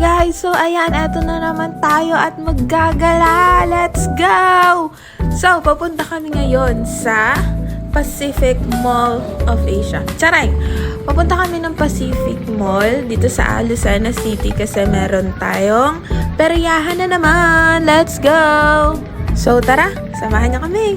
guys, so ayan, eto na naman tayo at maggagala. Let's go! So, papunta kami ngayon sa Pacific Mall of Asia. Charay! Papunta kami ng Pacific Mall dito sa Lucena City kasi meron tayong peryahan na naman. Let's go! So, tara! Samahan niyo kami!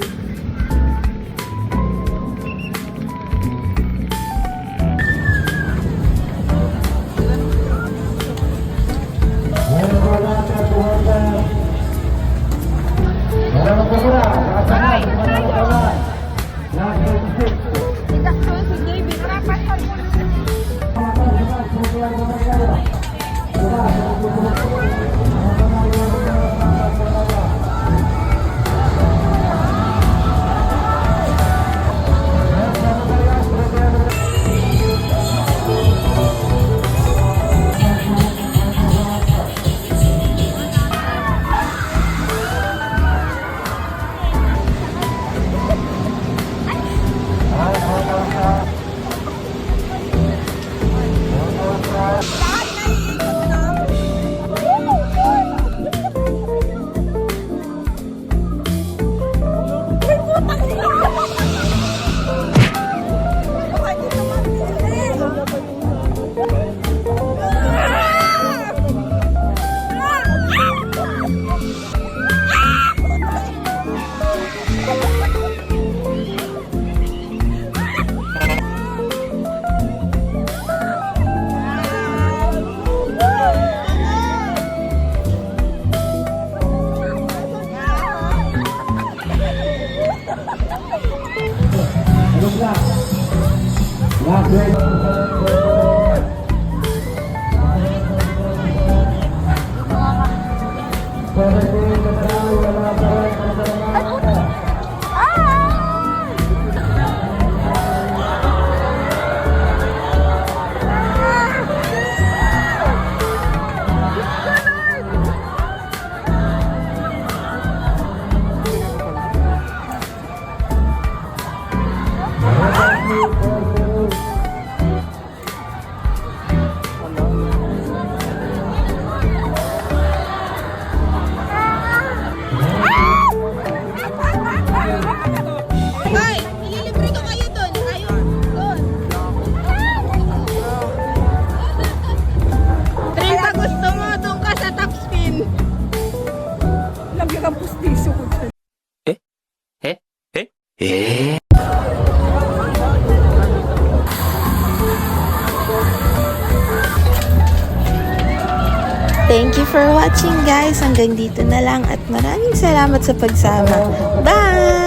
Thank you for watching guys. Hanggang dito na lang at maraming salamat sa pagsama. Bye!